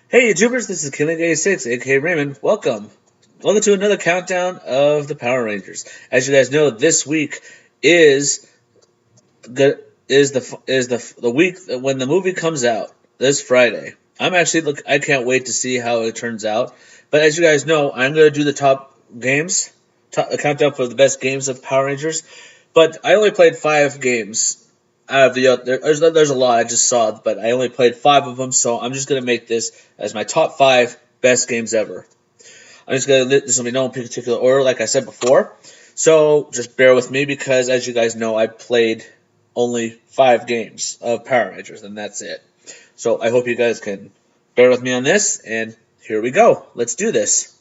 Hey YouTubers, this is Killing86, aka Raymond. Welcome. Welcome to another countdown of the Power Rangers. As you guys know, this week is the week when the movie comes out this Friday. I can't wait to see how it turns out. But as you guys know, I'm gonna do the top games, a countdown for the best games of Power Rangers. But I only played 5 games out of there's a lot I just saw, but I only played 5 of them, so I'm just gonna make this as my top 5 best games ever. This will be no particular order, like I said before. So just bear with me because, as you guys know, I played only 5 games of Power Rangers, and that's it. So I hope you guys can bear with me on this, and here we go. Let's do this.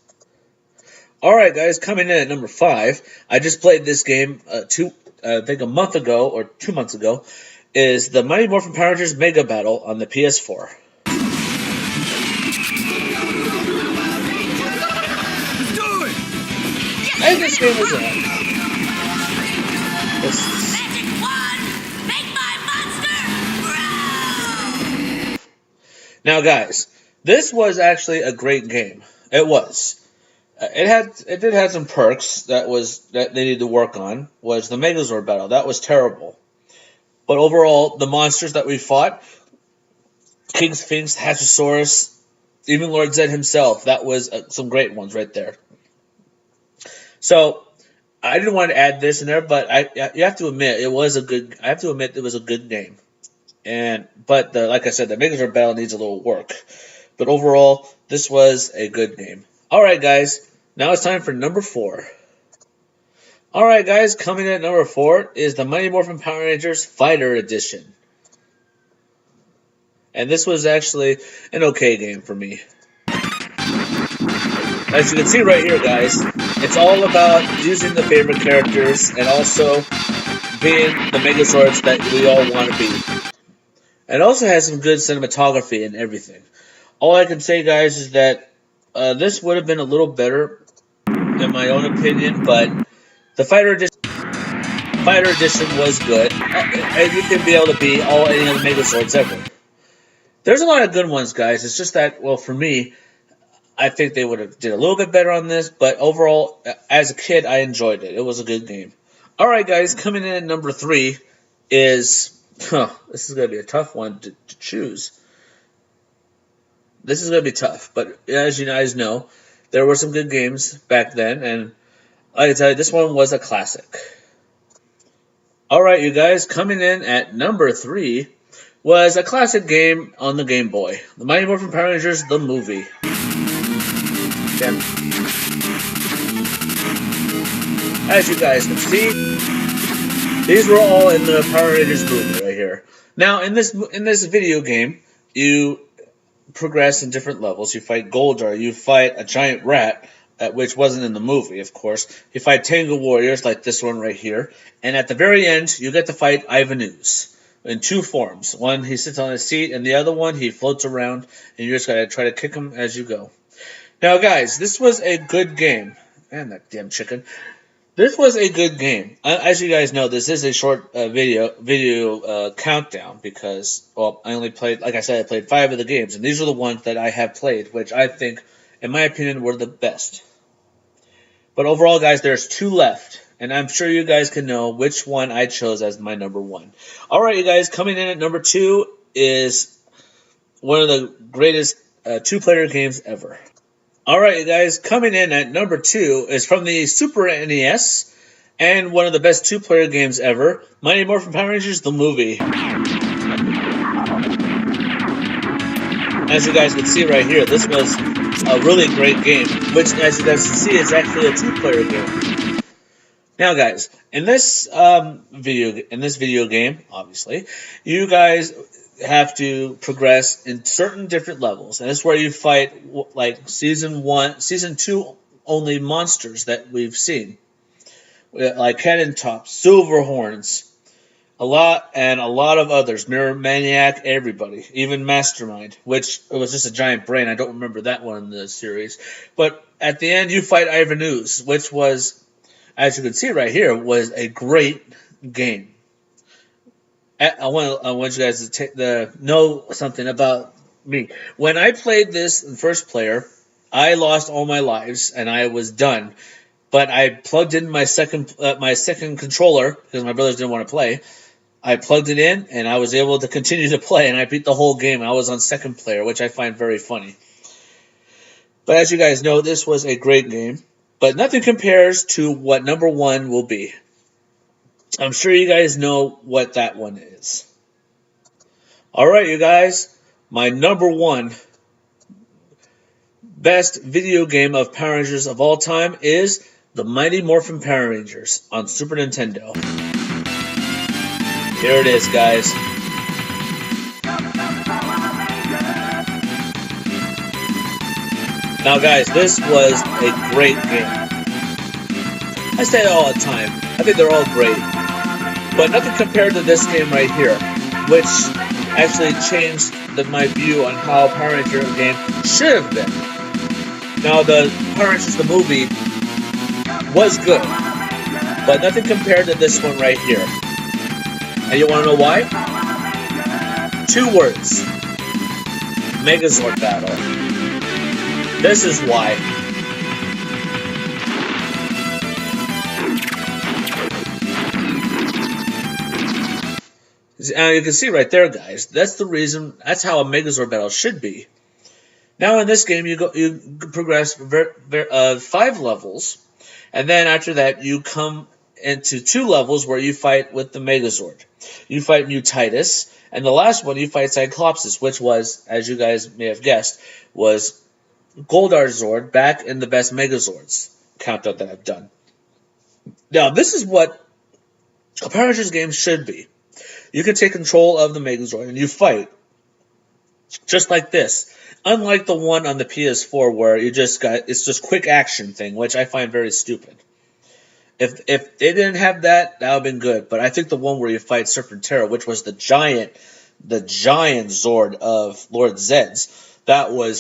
Alright guys, coming in at number 5, I just played this game I think a month ago, or 2 months ago, is the Mighty Morphin Power Rangers Mega Battle on the PS4. I think this game was Now guys, this was actually a great game. It was. It did have some perks that they needed to work on. Was the Megazord battle. That was terrible. But overall, the monsters that we fought, King Sphinx, Hatchosaurus, even Lord Zed himself, that was some great ones right there. So I didn't want to add this in there, but you have to admit it was a good. I have to admit it was a good game. But like I said, the Megazord battle needs a little work. But overall, this was a good game. All right, guys. Now it's time for number 4. All right, guys. Coming in at number 4 is the Mighty Morphin Power Rangers Fighter Edition. And this was actually an okay game for me. As you can see right here, guys, it's all about using the favorite characters and also being the Megazords that we all want to be. It also has some good cinematography and everything. All I can say, guys, is that this would have been a little better, in my own opinion, but the Fighter Edition was good. And you can be able to be any of the Megazords ever. There's a lot of good ones, guys. It's just that, well, for me, I think they would have did a little bit better on this, but overall, as a kid, I enjoyed it. It was a good game. All right, guys, coming in at number 3 is... this is going to be a tough one to choose. This is going to be tough, but as you guys know, there were some good games back then, and I can tell you, this one was a classic. Alright, you guys, coming in at number 3 was a classic game on the Game Boy. The Mighty Morphin Power Rangers, the movie. As you guys can see, these were all in the Power Rangers movie right here. Now, in this video game, you progress in different levels. You fight Goldar, you fight a giant rat, which wasn't in the movie, of course. You fight Tango Warriors, like this one right here. And at the very end, you get to fight Ivan Ooze in 2 forms. One, he sits on his seat, and the other one, he floats around, and you just gotta try to kick him as you go. Now, guys, this was a good game. Man, that damn chicken. This was a good game. As you guys know, this is a short video countdown because, well, I only played, like I said, I played 5 of the games, and these are the ones that I have played, which I think, in my opinion, were the best. But overall, guys, there's 2 left, and I'm sure you guys can know which one I chose as my number 1. All right, you guys, coming in at number 2 is one of the greatest 2-player games ever. Alright, you guys, coming in at number 2 is from the Super NES, and one of the best 2-player games ever, Mighty Morphin Power Rangers, the movie. As you guys can see right here, this was a really great game, which, as you guys can see, is actually a 2-player game. Now, guys, in this video game, obviously, you guys have to progress in certain different levels, and that's where you fight like season 2 only monsters that we've seen, like Cannon Top, Silverhorns, a lot of others, Mirror Maniac, everybody, even Mastermind, which it was just a giant brain. I don't remember that one in the series, but at the end you fight Ivan Ooze, which was, as you can see right here, was a great game. I want you guys to know something about me. When I played this in first player, I lost all my lives and I was done. But I plugged in my second controller because my brothers didn't want to play. I plugged it in and I was able to continue to play, and I beat the whole game. I was on second player, which I find very funny. But as you guys know, this was a great game. But nothing compares to what number one will be. I'm sure you guys know what that one is. All right, you guys. My number one best video game of Power Rangers of all time is the Mighty Morphin Power Rangers on Super Nintendo. Here it is, guys. Now, guys, this was a great game. I say it all the time. I think they're all great. But nothing compared to this game right here, which actually changed my view on how Power Ranger game should have been. Now, the Power Rangers, the movie, was good, but nothing compared to this one right here. And you want to know why? 2 words. Megazord battle. This is why. Now you can see right there, guys. That's the reason. That's how a Megazord battle should be. Now in this game, you progress 5 levels, and then after that, you come into 2 levels where you fight with the Megazord. You fight Mutitus, and the last one you fight Cyclopsis, which was, as you guys may have guessed, was Goldar's Zord back in the best Megazords countdown that I've done. Now this is what a Power Rangers game should be. You can take control of the Megazord and you fight just like this. Unlike the one on the PS4 where it's just quick action thing, which I find very stupid. If they didn't have that, that would have been good. But I think the one where you fight Serpentera, which was the giant Zord of Lord Zed's, that one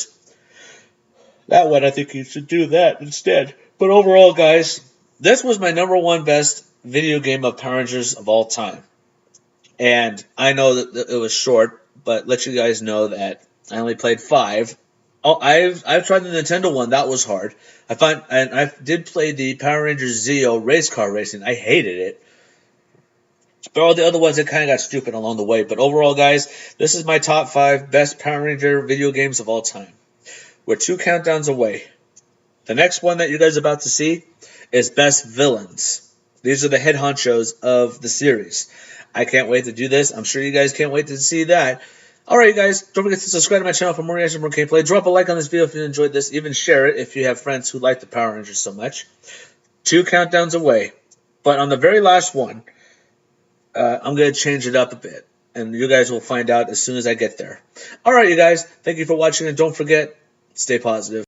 I think you should do that instead. But overall, guys, this was my number one best video game of Power Rangers of all time. And I know that it was short, but let you guys know that I only played 5. Oh, I've tried the Nintendo one. That was hard. I did play the Power Rangers Zeo race car racing. I hated it. But all the other ones, it kind of got stupid along the way. But overall, guys, this is my top 5 best Power Ranger video games of all time. We're 2 countdowns away. The next one that you guys are about to see is best villains. These are the head honchos of the series. I can't wait to do this. I'm sure you guys can't wait to see that. Alright, you guys, don't forget to subscribe to my channel for more reaction, more gameplay. Drop a like on this video if you enjoyed this. Even share it if you have friends who like the Power Rangers so much. 2 countdowns away. But on the very last one, I'm going to change it up a bit. And you guys will find out as soon as I get there. Alright, you guys, thank you for watching. And don't forget, stay positive.